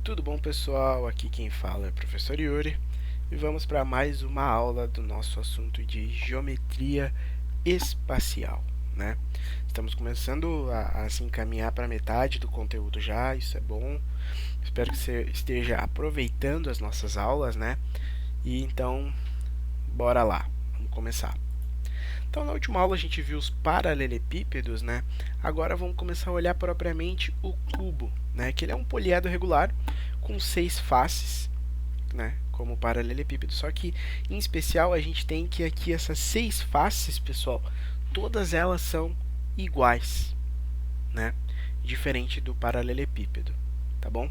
Tudo bom, pessoal? Aqui quem fala é o professor Yuri e vamos para mais uma aula do nosso assunto de geometria espacial, né? Estamos começando a se encaminhar para metade do conteúdo já, isso é bom. Espero que você esteja aproveitando as nossas aulas, né? E então, bora lá, vamos começar. Então, na última aula a gente viu os paralelepípedos, né? Agora vamos começar a olhar propriamente o cubo, né? Que ele é um poliedro regular com 6 faces, né? Como paralelepípedo. Só que, em especial, a gente tem que aqui essas 6 faces, pessoal, todas elas são iguais, né? Diferente do paralelepípedo, tá bom?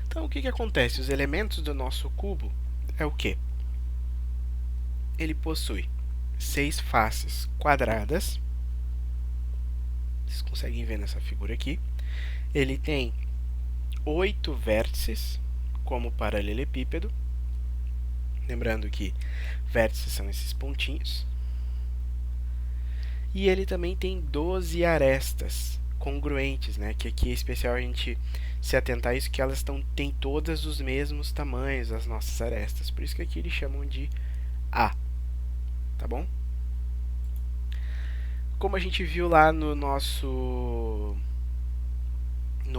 Então, o que acontece? Os elementos do nosso cubo é o quê? Ele possui 6 faces quadradas. Vocês conseguem ver nessa figura aqui. Ele tem 8 vértices, como paralelepípedo. Lembrando que vértices são esses pontinhos. E ele também tem 12 arestas congruentes, né? Que aqui é especial a gente se atentar a isso, que elas têm todas os mesmos tamanhos, as nossas arestas. Por isso que aqui eles chamam de A. Tá bom? Como a gente viu lá no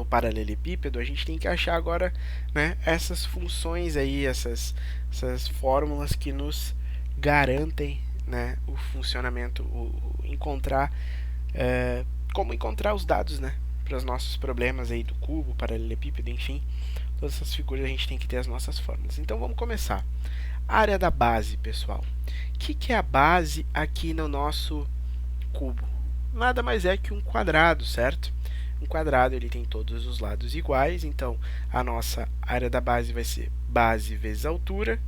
paralelepípedo, a gente tem que achar agora, né, essas funções aí, essas fórmulas que nos garantem, né, o funcionamento, como encontrar os dados, né, para os nossos problemas aí do cubo, paralelepípedo, enfim, todas essas figuras a gente tem que ter as nossas fórmulas. Então vamos começar. Área da base, pessoal. O que é a base aqui no nosso cubo? Nada mais é que um quadrado, certo? Um quadrado ele tem todos os lados iguais, então a nossa área da base vai ser base vezes altura.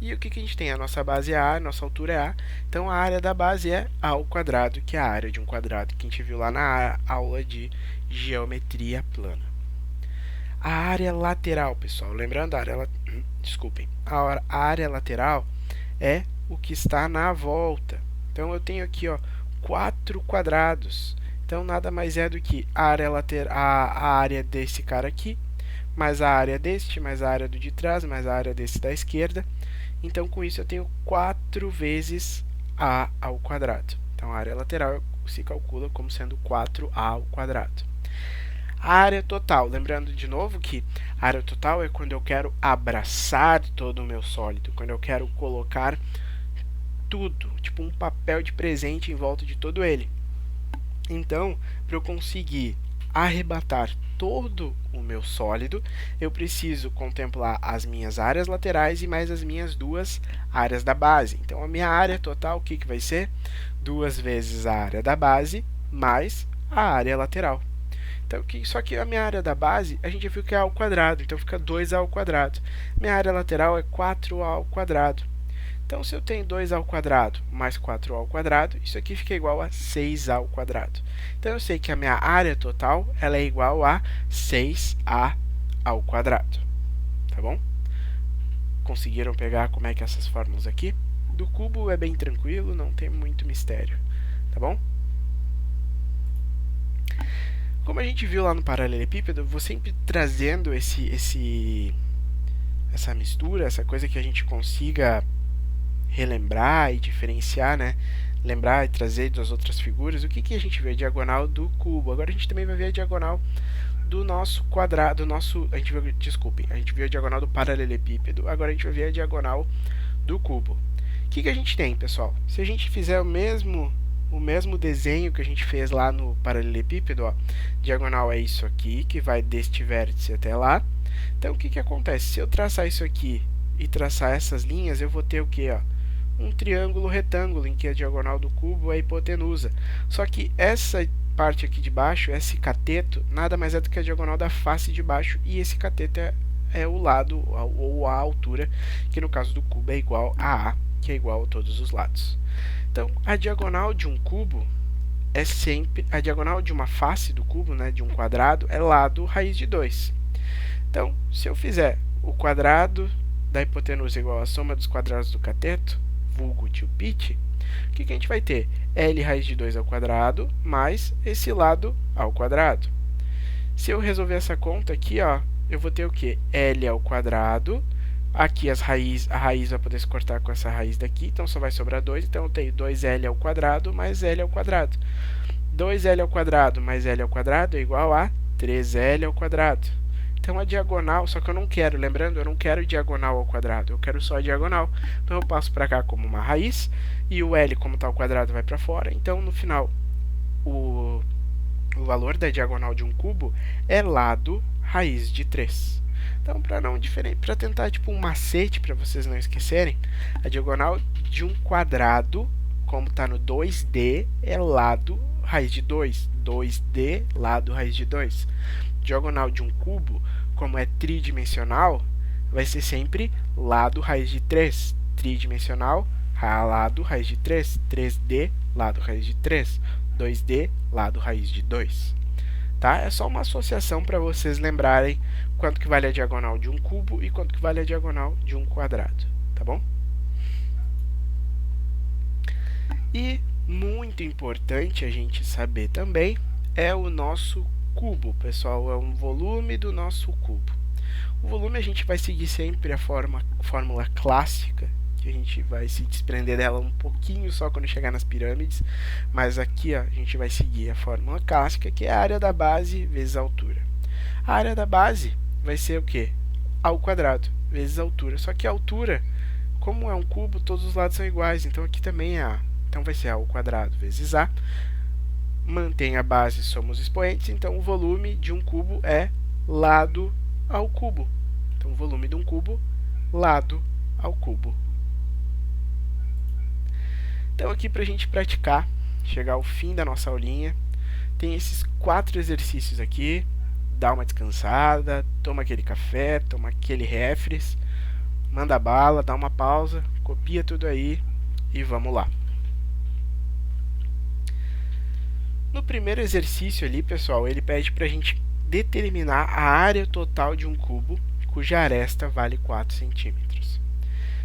E o que a gente tem? A nossa base é A, a nossa altura é A, então a área da base é A ao quadrado, que é a área de um quadrado que a gente viu lá na aula de geometria plana. A área lateral, pessoal, lembrando a área, desculpem, a área lateral é o que está na volta. Então eu tenho aqui, ó, 4 quadrados. Então, nada mais é do que a área lateral, a área desse cara aqui, mais a área deste, mais a área do de trás, mais a área desse da esquerda. Então, com isso, eu tenho 4 vezes a ao quadrado. Então, a área lateral se calcula como sendo 4a ao quadrado. A área total, lembrando de novo que a área total é quando eu quero abraçar todo o meu sólido, quando eu quero colocar tudo, tipo um papel de presente em volta de todo ele. Então, para eu conseguir arrebatar todo o meu sólido, eu preciso contemplar as minhas áreas laterais e mais as minhas 2 áreas da base. Então, a minha área total, o que vai ser? 2 vezes a área da base mais a área lateral. Então, só que a minha área da base, a gente viu que é A ao quadrado, então fica 2A ao quadrado. Minha área lateral é 4A ao quadrado. Então, se eu tenho 2A ao quadrado mais 4A ao quadrado, isso aqui fica igual a 6A ao quadrado. Então, eu sei que a minha área total ela é igual a 6A ao quadrado. Tá bom? Conseguiram pegar como é que é essas fórmulas aqui? Do cubo é bem tranquilo, não tem muito mistério. Tá bom? Como a gente viu lá no paralelepípedo, eu vou sempre trazendo essa mistura, essa coisa que a gente consiga relembrar e diferenciar, né? Lembrar e trazer das outras figuras. O que a gente vê? A diagonal do cubo. Agora a gente também vai ver a diagonal do nosso quadrado, a gente viu a diagonal do paralelepípedo. Agora a gente vai ver a diagonal do cubo. O que a gente tem, pessoal? Se a gente fizer o mesmo desenho que a gente fez lá no paralelepípedo, ó, diagonal é isso aqui, que vai deste vértice até lá. Então, o que acontece? Se eu traçar isso aqui e traçar essas linhas, eu vou ter o quê? Ó? Um triângulo retângulo, em que a diagonal do cubo é a hipotenusa. Só que essa parte aqui de baixo, esse cateto, nada mais é do que a diagonal da face de baixo, e esse cateto é o lado, ou a altura, que no caso do cubo é igual a A, que é igual a todos os lados. Então, a diagonal de um cubo é sempre a diagonal de uma face do cubo, né, de um quadrado, é lado raiz de 2. Então, se eu fizer o quadrado da hipotenusa igual a soma dos quadrados do cateto, vulgo tio Pete, o que a gente vai ter? L raiz de 2 ao quadrado mais esse lado ao quadrado. Se eu resolver essa conta aqui, ó, eu vou ter o quê? L ao quadrado. Aqui a raiz vai poder se cortar com essa raiz daqui, então só vai sobrar 2. Então eu tenho 2L ao quadrado mais L ao quadrado. 2L ao quadrado mais L ao quadrado é igual a 3L ao quadrado. Então a diagonal, só que eu não quero, lembrando, eu não quero diagonal ao quadrado, eu quero só a diagonal. Então eu passo para cá como uma raiz, e o L, como está ao quadrado, vai para fora. Então no final, o valor da diagonal de um cubo é lado raiz de 3. Então, para tentar tipo um macete para vocês não esquecerem, a diagonal de um quadrado, como está no 2D, é lado raiz de 2. 2D, lado raiz de 2. Diagonal de um cubo, como é tridimensional, vai ser sempre lado raiz de 3. Tridimensional, lado raiz de 3. 3D, lado raiz de 3. 2D, lado raiz de 2. Tá? É só uma associação para vocês lembrarem quanto que vale a diagonal de um cubo e quanto que vale a diagonal de um quadrado, tá bom? E muito importante a gente saber também é o nosso cubo, pessoal, é um volume do nosso cubo. O volume a gente vai seguir sempre a fórmula clássica, que a gente vai se desprender dela um pouquinho só quando chegar nas pirâmides, mas aqui ó, a gente vai seguir a fórmula clássica, que é a área da base vezes a altura. A área da base vai ser o quê? A ao quadrado vezes a altura, só que a altura, como é um cubo, todos os lados são iguais, então aqui também é A. Então vai ser A ao quadrado vezes A. Mantém a base, somos expoentes, então o volume de um cubo é lado ao cubo. Então o volume de um cubo, lado ao cubo. Então aqui para a gente praticar, chegar ao fim da nossa aulinha, tem esses 4 exercícios aqui. Dá uma descansada, toma aquele café, toma aquele refres, manda bala, dá uma pausa, copia tudo aí e vamos lá. No primeiro exercício ali, pessoal, ele pede para a gente determinar a área total de um cubo cuja aresta vale 4 centímetros.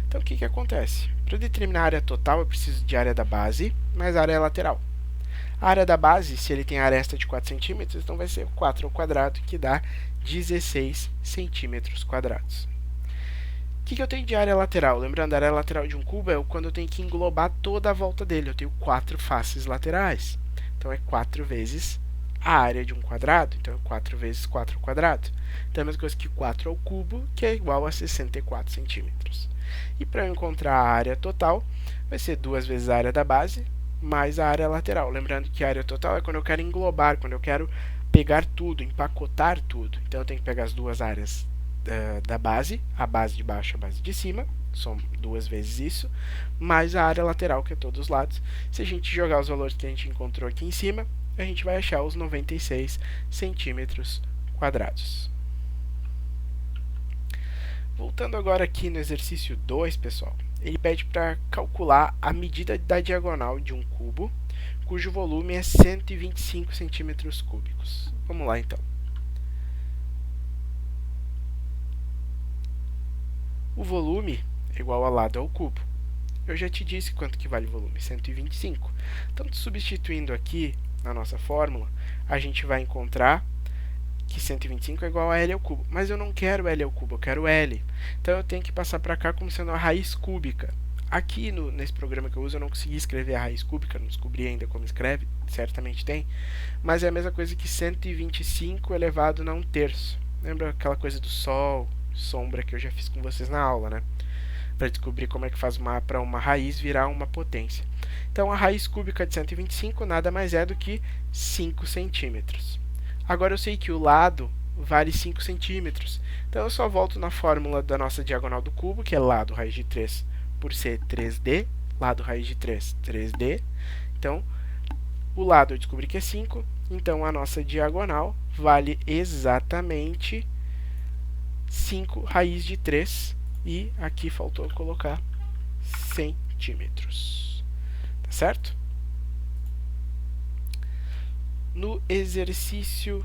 Então, o que acontece? Para determinar a área total, eu preciso de área da base mais área lateral. A área da base, se ele tem a aresta de 4 centímetros, então vai ser 4 ao quadrado, que dá 16 centímetros quadrados. O que eu tenho de área lateral? Lembrando, a área lateral de um cubo é quando eu tenho que englobar toda a volta dele. Eu tenho 4 faces laterais. Então, é 4 vezes a área de um quadrado. Então, é 4 vezes 4 ao quadrado. Então, é a mesma coisa que 4 ao cubo, que é igual a 64 centímetros. E para eu encontrar a área total, vai ser 2 vezes a área da base, mais a área lateral. Lembrando que a área total é quando eu quero englobar, quando eu quero pegar tudo, empacotar tudo. Então, eu tenho que pegar as duas áreas da base, a base de baixo e a base de cima, são 2 vezes isso, mais a área lateral, que é todos os lados. Se a gente jogar os valores que a gente encontrou aqui em cima, a gente vai achar os 96 centímetros quadrados. Voltando agora aqui no exercício 2, pessoal, ele pede para calcular a medida da diagonal de um cubo, cujo volume é 125 centímetros cúbicos. Vamos lá, então. O volume é igual a lado ao cubo. Eu já te disse quanto que vale o volume, 125. Então, substituindo aqui na nossa fórmula, a gente vai encontrar que 125 é igual a L ao cubo. Mas eu não quero L ao cubo, eu quero L. Então, eu tenho que passar para cá como sendo a raiz cúbica. Aqui nesse programa que eu uso, eu não consegui escrever a raiz cúbica, não descobri ainda como escreve, certamente tem. Mas é a mesma coisa que 125 elevado a 1/3. Lembra aquela coisa do sol, sombra que eu já fiz com vocês na aula, né? Para descobrir como é que faz para uma raiz virar uma potência. Então, a raiz cúbica de 125 nada mais é do que 5 centímetros. Agora, eu sei que o lado vale 5 centímetros. Então, eu só volto na fórmula da nossa diagonal do cubo, que é lado raiz de 3 por ser 3D. Lado raiz de 3, 3D. Então, o lado eu descobri que é 5. Então, a nossa diagonal vale exatamente 5 raiz de 3. E aqui faltou colocar centímetros. Tá certo? No exercício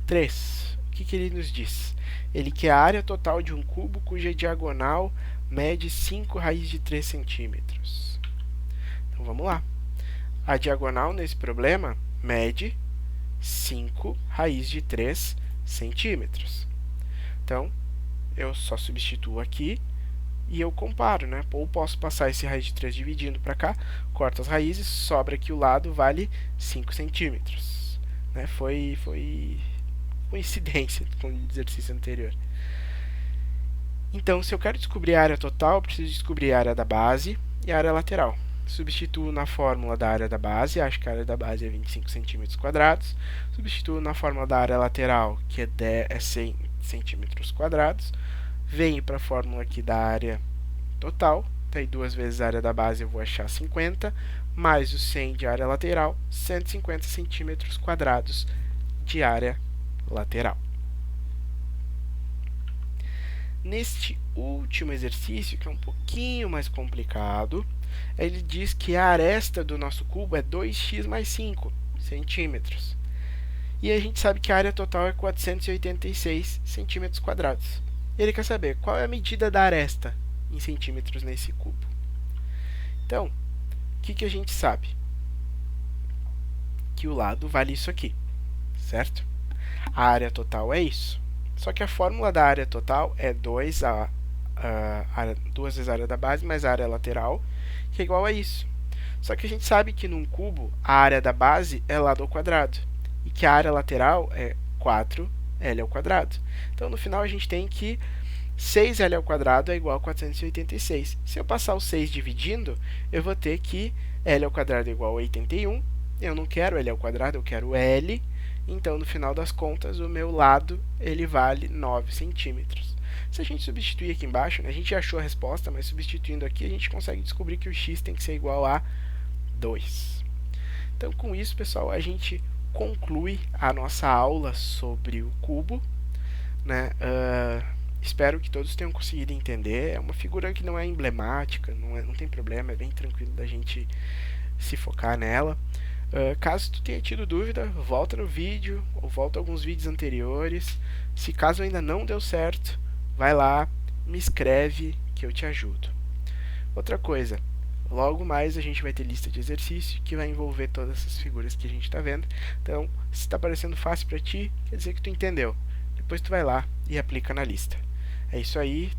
3, o que ele nos diz? Ele quer a área total de um cubo cuja diagonal mede 5 raiz de 3 centímetros. Então, vamos lá. A diagonal nesse problema mede 5 raiz de 3 centímetros. Então, eu só substituo aqui e eu comparo, né? Ou posso passar esse raiz de 3 dividindo para cá, corto as raízes, sobra aqui o lado, vale 5 centímetros. Né? Foi coincidência com o exercício anterior. Então, se eu quero descobrir a área total, eu preciso descobrir a área da base e a área lateral. Substituo na fórmula da área da base, acho que a área da base é 25 centímetros quadrados. Substituo na fórmula da área lateral, que é 100 centímetros quadrados. Venho para a fórmula aqui da área total, daí 2 vezes a área da base eu vou achar 50, mais o 100 de área lateral, 150 centímetros quadrados de área lateral. Neste último exercício, que é um pouquinho mais complicado, ele diz que a aresta do nosso cubo é 2x mais 5 centímetros. E a gente sabe que a área total é 486 centímetros quadrados. Ele quer saber qual é a medida da aresta em centímetros nesse cubo. Então, o que a gente sabe? Que o lado vale isso aqui, certo? A área total é isso. Só que a fórmula da área total é 2 vezes a área da base mais a área lateral, que é igual a isso. Só que a gente sabe que num cubo, a área da base é lado ao quadrado, e que a área lateral é 4L ao quadrado. Então, no final, a gente tem que 6L ao quadrado é igual a 486. Se eu passar o 6 dividindo, eu vou ter que L ao quadrado é igual a 81. Eu não quero L ao quadrado, eu quero L. Então, no final das contas, o meu lado ele vale 9 centímetros. Se a gente substituir aqui embaixo, né, a gente já achou a resposta, mas substituindo aqui, a gente consegue descobrir que o x tem que ser igual a 2. Então, com isso, pessoal, a gente conclui a nossa aula sobre o cubo. Né? Espero que todos tenham conseguido entender. É uma figura que não é emblemática, não tem problema, é bem tranquilo da gente se focar nela. Caso tu tenha tido dúvida, volta no vídeo ou volta a alguns vídeos anteriores. Se caso ainda não deu certo, vai lá, me escreve que eu te ajudo. Outra coisa, logo mais a gente vai ter lista de exercício que vai envolver todas essas figuras que a gente está vendo. Então, se está parecendo fácil para ti, quer dizer que tu entendeu. Depois tu vai lá e aplica na lista. É isso aí,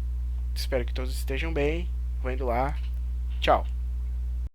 espero que todos estejam bem. Vou indo lá, tchau!